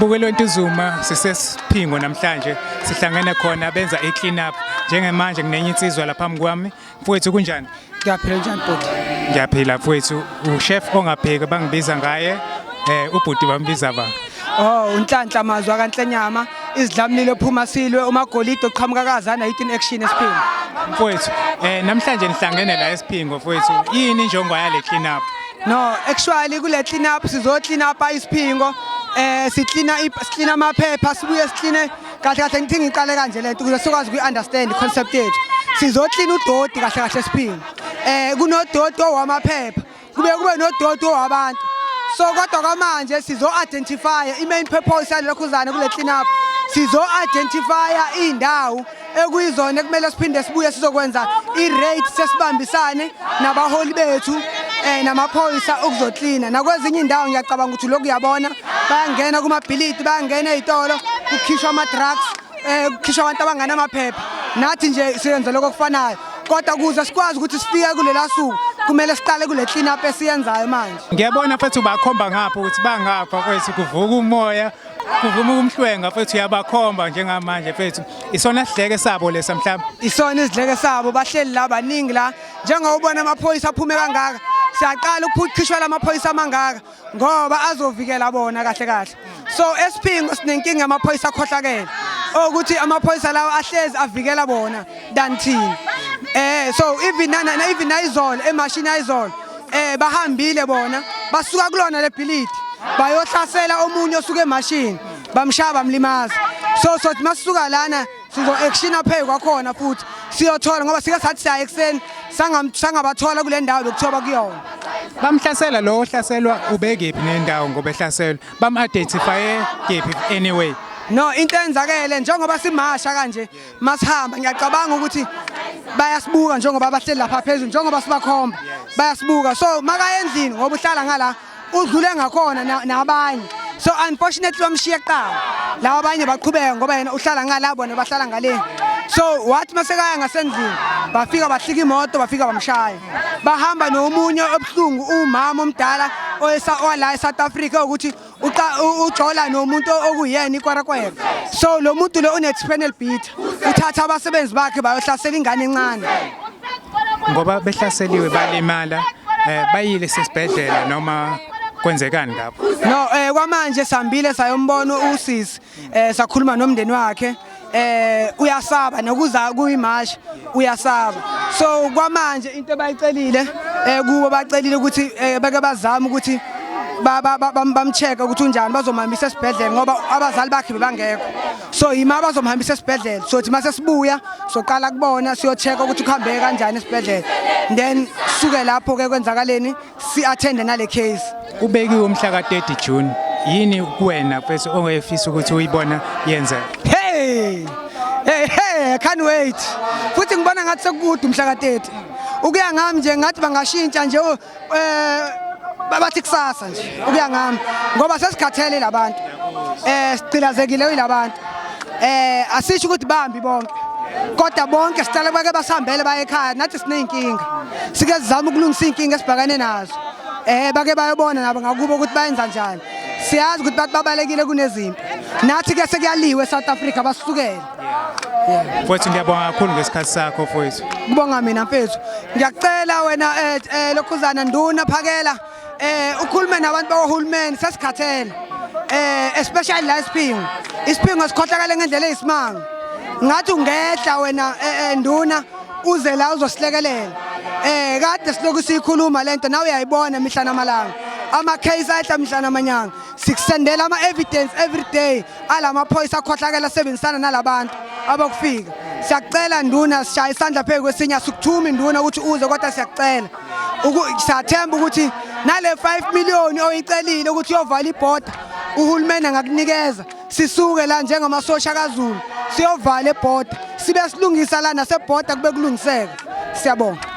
Mbukelo Ntuzuma sisesiphingo namhlanje sihlangene khona benza i-clean up njengemanje kunenye insizwa lapha phambi kwami mfowethu kunjani? Ngiyaphila njani bhuti? Ngiyaphila mfowethu uchef ongapheki bangibiza ngaye ubhuti bambiza ba. Unhlanhla mazwa kaNhlenyama izidlamlilo phuma silwe umagolide oqhamuka kazana 18 action esiphingo. Mfowethu namhlanje nihlangene la esiphingo mfowethu yini injongo yale clean up? No, actually kule clean up sizo clean up isiphingo sicleana amaphepha sibuye sicleane kahle kahle ngithi ngiqale kanje lento ukuze sikwazi ukuunderstand iconcept yethu. Sizo clean udoti kahle kahle esiphingo. Kunodoti owamaphepha kube nodoti owabantu. So kodwa kwamanje sizo identify i-main purpose yalokhuzana kule clean up. Sizo identify indawo ekuyizona ekumele siphinde sibuye sizokwenza i-rate sesibambisane nabaholi bethu namaphoyisa ukuzocleana nakwezinye indawo ngiyacabanga ukuthi lokhu uyabona bayangena kumabhilidi bayangena ezitolo kukhishwa ama-drugs kukhishwa abantu abangana amaphepha nathi nje siyenza lokho kufanayo kodwa kuze sikwazi ukuthi sifike kulela suku kumele siqale kule clean up esiyenzayo manje. Ngiyabona futhi bakhomba ngapha ukuthi bangapha kwethu kuvuka umoya kuvuma umhlwenga futhi uyabakhomba njengamanje futhi isona sidleke sabo lesa mhlawumbe isona izidleke sabo bahleli la baningi la njengobona amaphoyisa aphume kangaka siyaqala ukukhishwa lamaphoyisa amangaka ngoba azovikela bona kahle kahle. So esiphingo sinenkinga yamaphoyisa akhohlakele ukuthi amaphoyisa lawa ahlezi avikela bona than thina. So even izolo emashini ayizolo bahambile bona basuka kulona lebhilidi bayohlasela omunye osuke emashini bamshaya bamlimaza. So sothi masisuka lana sizo action aphe kwakhona futhi siyothola ngoba sike sathi siya ekseni sangabathola kule ndawo bekuthoba kuyona. Bamhlasela lo ohlaselwa ubekephi nendawo ngoba ehlaselwa bam-identify kephi anyway. No into enzakele njengoba simasha kanje masihamba ngiyacabanga ukuthi bayasibuka njengoba bahleli lapha phezulu njengoba sibakhomba bayasibuka. So makayendlini ngoba uhlala ngala udlule ngakhona nabanye. So unfortunately wamshiya eqala lawa abanye baqhubeka ngoba yena uhlala ngala bona bahlala ngale. So wathi masekaya ngasendlini bafika bahlika imoto bafika bamshaya bahamba nomunye obuhlungu umama omdala owala eSouth Africa ukuthi ujola nomuntu okuyena ikwarakwera. So lo muntu lo une-external beat uthatha abasebenzi bakhe bayohlasela ingane encane ngoba behlaseliwe balimala bayile sesibhedlela noma kwenzekani ngapho? No kwamanje sambile sayombona usisi sakhuluma nomndeni wakhe uyasaba nokuza kuyimashi uyasaba. So kwamanje into bayicelile kubo bacelile ukuthi beke bazama ukuthi bamcheck ukuthi unjani bazomhambisa esibhedlela ngoba abazali bakhe bebangekho. So yima bazomhambisa esibhedlela so thi mase sibuya soqala kubona siyocheck ukuthi kuhambe kanjani esibhedlela then suke lapho ke kwenzakaleni si attend nale case. Ubekiwe umhla ka-30 June yini kuwena mfethu ongefisa ukuthi uyibona yenze? Hey I can't wait futhi ngibona ngathi sekude umhla ka-30 ukuya ngami nje ngathi bangashintsha nje bathi kusasa nje ukuya ngami ngoba sesikhathele labantu sicilazekile yilabantu asisho ukuthi bambi bonke kodwa bonke sicela bake basihambele baye ekhaya nathi sineyinkinga sike sizama ukulungisa inkinga esibhekane nazo bake bayobona nabo ngakubo ukuthi bayenza njani. Siyazi ukuthi bathi babalekile kunezimpi nathi ke sekuyaliwe eSouth Africa basukele. Mfowethu ngiyabonga kakhulu ngesikhathi sakho mfowethu. Kubonga mina mfethu ngiyacela wena lokhuzana nduna phakela ukhulume nabantu bahulumeni sesikhathele especially la isiphingo sikhohlakala ngendlela eyisimanga ngathi ungehla wena nduna uze la uzosilekelela kade siloku sikhuluma lento nawe uyayibona mihla namalanga ama case ayihla mihla namanyanga sikusendela ama evidence every day alamaphoyisa akhohlakala asebenzisana nalabantu abakufika. Siyacela nduna sishaya isandla phezulu kwesinye sikuthuma induna ukuthi uze kodwa siyacela siyathemba ukuthi nale 5 million oyicelile ukuthi uyovala ibhoda uhulumeni angakunikeza sisuke la njengamasosha kaZulu siyovala ibhoda sibe silungisa la nasebhoda kube kulungiseka. Siyabonga.